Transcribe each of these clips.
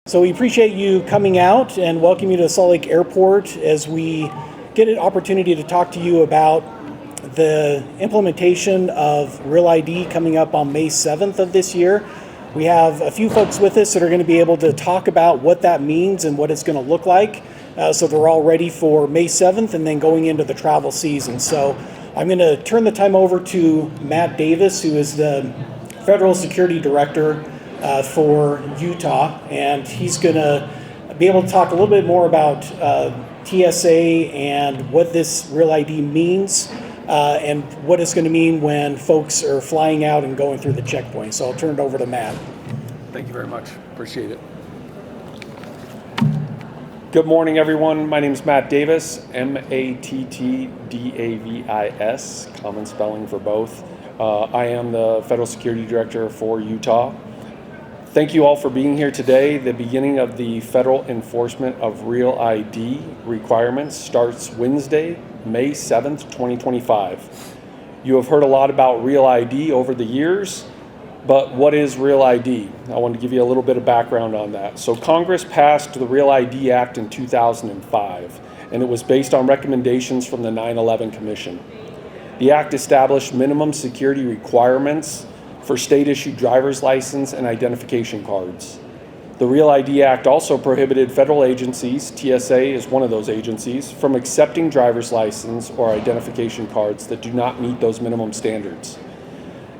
So we appreciate you coming out and welcome you to Salt Lake Airport as we get an opportunity to talk to you about the implementation of Real ID coming up on May 7th of this year. We have a few folks with us that are going to be able to talk about what that means and what it's going to look like, so they're all ready for May 7th and then going into the travel season. So I'm going to turn the time over to Matt Davis, who is the Federal Security Director for Utah, and he's going to be able to talk a little bit more about TSA and what this Real ID means and what it's going to mean when folks are flying out and going through the checkpoint. So I'll turn it over to Matt. Thank you very much. Appreciate it. Good morning, everyone. My name is Matt Davis, M-A-T-T-D-A-V-I-S, common spelling for both. I am the Federal Security Director for Utah. Thank you all for being here today. The beginning of the federal enforcement of Real ID requirements starts Wednesday, May 7th, 2025. You have heard a lot about Real ID over the years, but what is Real ID? I want to give you a little bit of background on that. So Congress passed the Real ID Act in 2005, and it was based on recommendations from the 9/11 Commission. The act established minimum security requirements for state-issued driver's license and identification cards. The Real ID Act also prohibited federal agencies, TSA is one of those agencies, from accepting driver's license or identification cards that do not meet those minimum standards.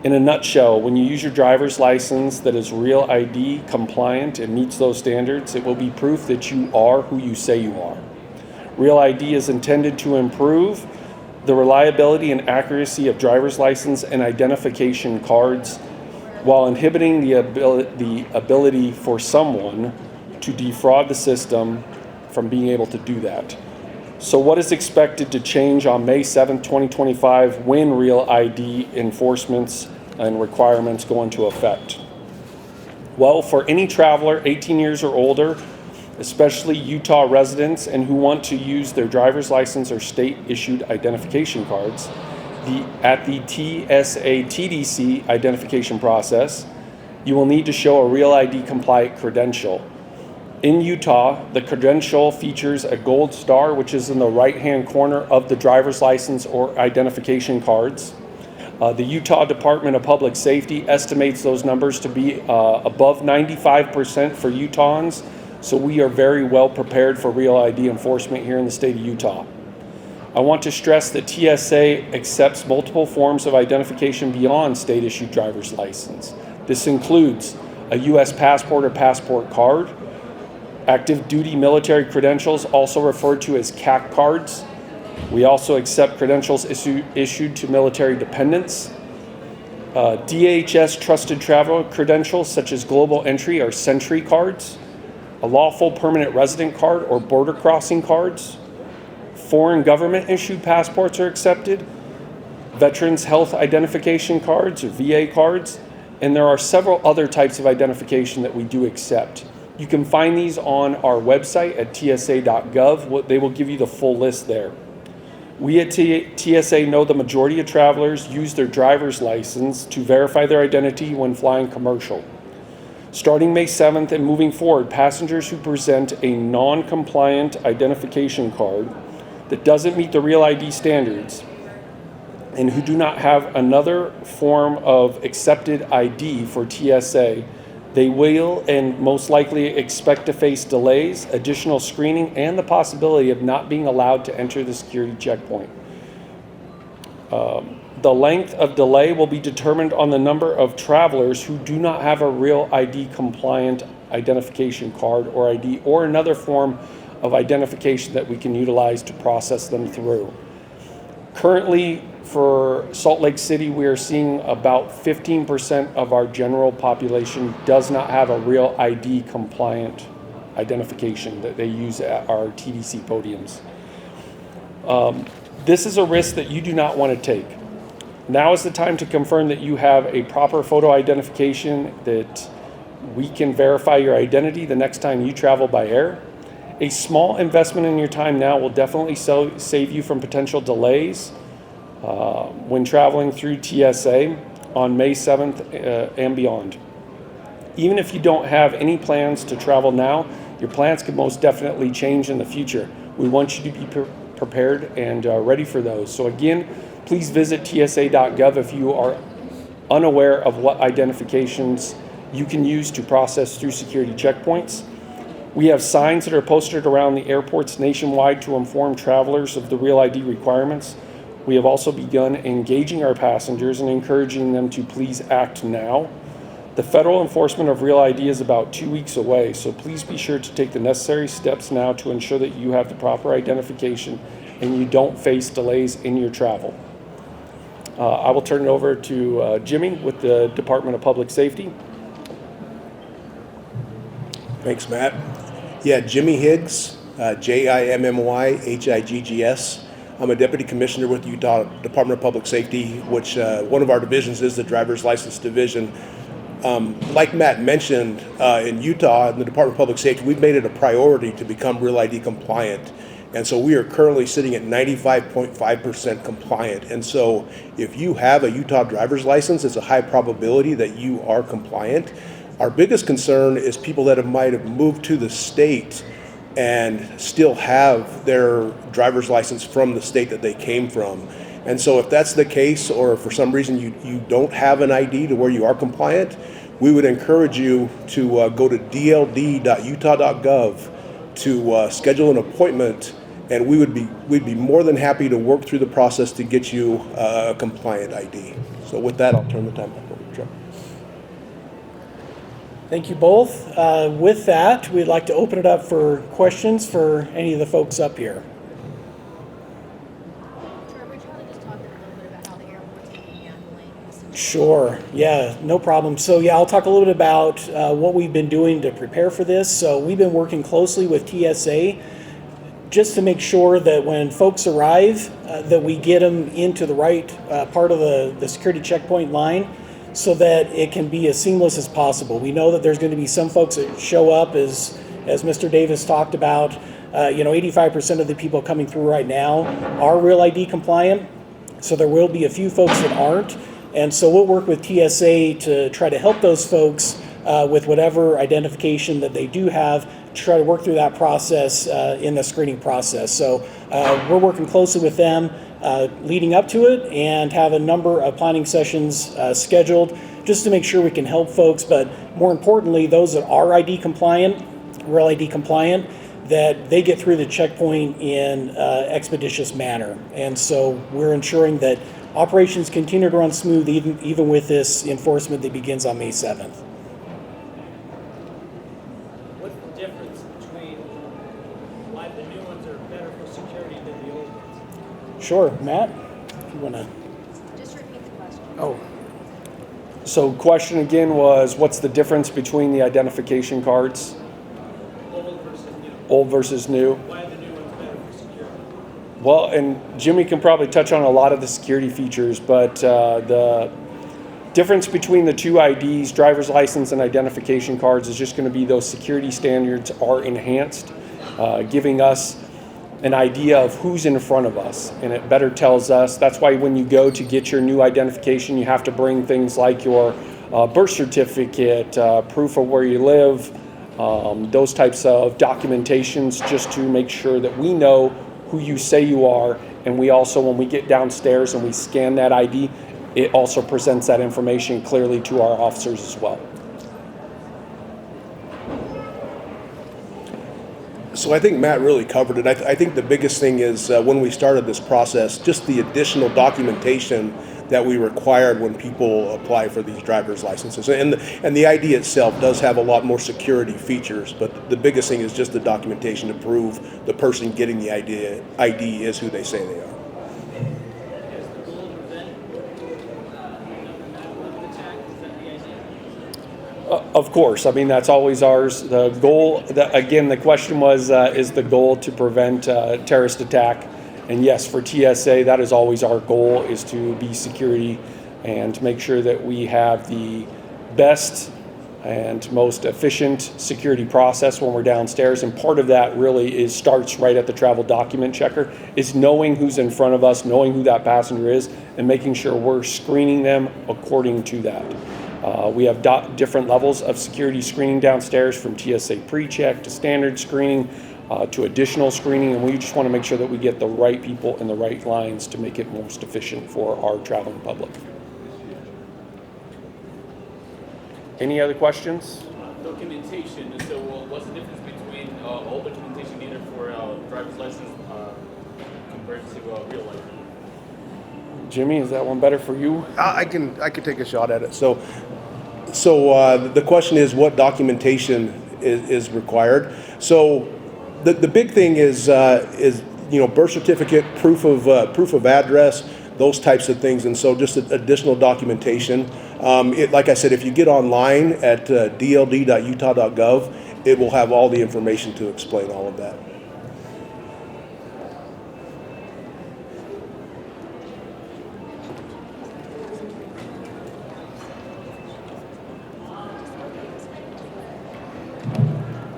In a nutshell, when you use your driver's license that is Real ID compliant and meets those standards, it will be proof that you are who you say you are. Real ID is intended to improve the reliability and accuracy of driver's license and identification cards while inhibiting the ability for someone to defraud the system from being able to do that. So what is expected to change on May 7th, 2025 when Real ID enforcements and requirements go into effect? Well, for any traveler 18 years or older, especially Utah residents and who want to use their driver's license or state-issued identification cards, at the TSA TDC identification process, you will need to show a Real ID compliant credential. In Utah, the credential features a gold star, which is in the right-hand corner of the driver's license or identification cards. The Utah Department of Public Safety estimates those numbers to be above 95% for Utahns, so we are very well prepared for Real ID enforcement here in the state of Utah. I want to stress that TSA accepts multiple forms of identification beyond state-issued driver's license. This includes a U.S. passport or passport card, active duty military credentials, also referred to as CAC cards. We also accept credentials issued to military dependents. DHS trusted travel credentials such as global entry or Sentry cards, a lawful permanent resident card or border crossing cards. Foreign government issued passports are accepted, Veterans Health Identification cards or VA cards, and there are several other types of identification that we do accept. You can find these on our website at tsa.gov. They will give you the full list there. We at TSA know the majority of travelers use their driver's license to verify their identity when flying commercial. Starting May 7th and moving forward, passengers who present a non-compliant identification card that doesn't meet the Real ID standards and who do not have another form of accepted ID for TSA, they will and most likely expect to face delays, additional screening, and the possibility of not being allowed to enter the security checkpoint. The length of delay will be determined on the number of travelers who do not have a Real ID compliant identification card or ID or another form of identification that we can utilize to process them through. Currently, for Salt Lake City, we are seeing about 15% of our general population does not have a Real ID compliant identification that they use at our TDC podiums. This is a risk that you do not want to take. Now is the time to confirm that you have a proper photo identification, that we can verify your identity the next time you travel by air. A small investment in your time now will definitely save you from potential delays when traveling through TSA on May 7th and beyond. even if you don't have any plans to travel now, your plans could most definitely change in the future. We want you to be prepared and ready for those. So again, please visit tsa.gov if you are unaware of what identifications you can use to process through security checkpoints. We have signs that are posted around the airports nationwide to inform travelers of the Real ID requirements. We have also begun engaging our passengers and encouraging them to please act now. The federal enforcement of Real ID is about 2 weeks away, so please be sure to take the necessary steps now to ensure that you have the proper identification and you don't face delays in your travel. I will turn it over to Jimmy with the Department of Public Safety. Thanks, Matt. Yeah, Jimmy Higgs, Jimmyhiggs. I'm a Deputy Commissioner with the Utah Department of Public Safety, which one of our divisions is the Driver's License Division. Like Matt mentioned, in Utah, in the Department of Public Safety, we've made it a priority to become Real ID compliant. And so we are currently sitting at 95.5% compliant. And so if you have a Utah driver's license, it's a high probability that you are compliant. Our biggest concern is people that might have moved to the state and still have their driver's license from the state that they came from. And so if that's the case, or for some reason you don't have an ID to where you are compliant, we would encourage you to go to dld.utah.gov to schedule an appointment, and we'd be more than happy to work through the process to get you a compliant ID. So with that, I'll turn the time back over to Trevor. Thank you both. With that, we'd like to open it up for questions for any of the folks up here. Trevor, would you want to just talk a little bit about how the airport's going to be handling this? Sure. Yeah, no problem. So yeah, I'll talk a little bit about what we've been doing to prepare for this. So we've been working closely with TSA just to make sure that when folks arrive, that we get them into the right part of the security checkpoint line, so that it can be as seamless as possible. We know that there's going to be some folks that show up, as Mr. Davis talked about. 85% of the people coming through right now are Real ID compliant, so there will be a few folks that aren't. And so we'll work with TSA to try to help those folks with whatever identification that they do have, to try to work through that process in the screening process. So we're working closely with them leading up to it, and have a number of planning sessions scheduled just to make sure we can help folks, but more importantly, those that are ID compliant, Real ID compliant, that they get through the checkpoint in expeditious manner. And so we're ensuring that operations continue to run smooth even with this enforcement that begins on May 7th. What's the difference between why the new ones are better for security than the old ones? Sure, Matt, if you want to. Just repeat the question. Oh, So question again was, what's the difference between the identification cards, Old versus new. old versus new? Why are the new ones better for security? Well, and Jimmy can probably touch on a lot of the security features, but the difference between the two IDs, driver's license and identification cards, is just going to be those security standards are enhanced, giving us an idea of who's in front of us, and it better tells us. That's why when you go to get your new identification, you have to bring things like your birth certificate, proof of where you live, those types of documentations, just to make sure that we know who you say you are. And we also, when we get downstairs and we scan that ID, it also presents that information clearly to our officers as well. So I think Matt really covered it. I think the biggest thing is when we started this process, just the additional documentation that we required when people apply for these driver's licenses. And the ID itself does have a lot more security features, but the biggest thing is just the documentation to prove the person getting the ID is who they say they are. Is the goal to prevent number attack? Is that the idea? Of course, I mean, that's always ours. The goal, again, the question was, is the goal to prevent terrorist attack? And yes, for TSA, that is always our goal, is to be security and to make sure that we have the best and most efficient security process when we're downstairs. And part of that really starts right at the travel document checker, is knowing who's in front of us, knowing who that passenger is, and making sure we're screening them according to that. We have different levels of security screening downstairs, from TSA pre-check to standard screening to additional screening, and we just want to make sure that we get the right people in the right lines to make it most efficient for our traveling public. Any other questions? Documentation. So, what's the difference between all documentation needed for driver's license compared to real life? Jimmy, is that one better for you? I can take a shot at it. So the question is, what documentation is required? So the big thing is birth certificate, proof of address, those types of things, and so just additional documentation. Like I said, if you get online at dld.utah.gov, it will have all the information to explain all of that.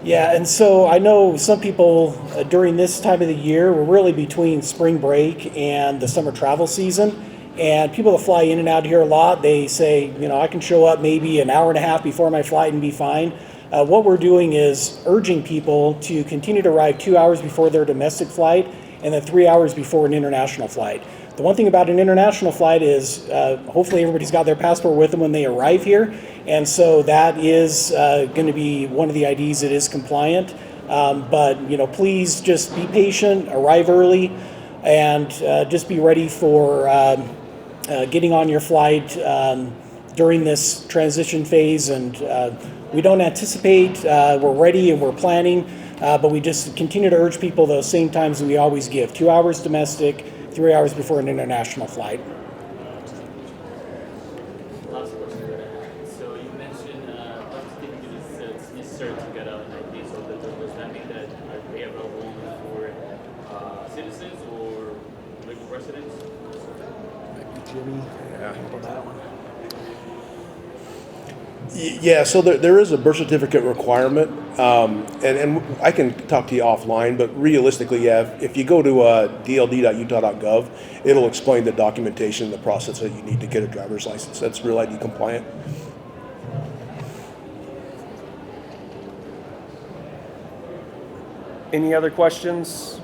Yeah, and so I know some people during this time of the year, we're really between spring break and the summer travel season. And people that fly in and out here a lot, they say, I can show up maybe an hour and a half before my flight and be fine. What we're doing is urging people to continue to arrive 2 hours before their domestic flight and then 3 hours before an international flight. The one thing about an international flight is hopefully everybody's got their passport with them when they arrive here. And so that is going to be one of the IDs that is compliant. But please just be patient, arrive early, and just be ready for getting on your flight during this transition phase. And we don't anticipate, we're ready and we're planning, but we just continue to urge people those same times that we always give: 2 hours domestic, 3 hours before an international flight. Last question that I had. So you mentioned birth certificate is necessary to get an ID. So does that mean that they are available only for citizens or legal residents? Jimmy, handle that one. Yeah, so there is a birth certificate requirement, and I can talk to you offline, but realistically, yeah, if you go to dld.utah.gov, it'll explain the documentation, the process that you need to get a driver's license that's Real ID compliant. Any other questions?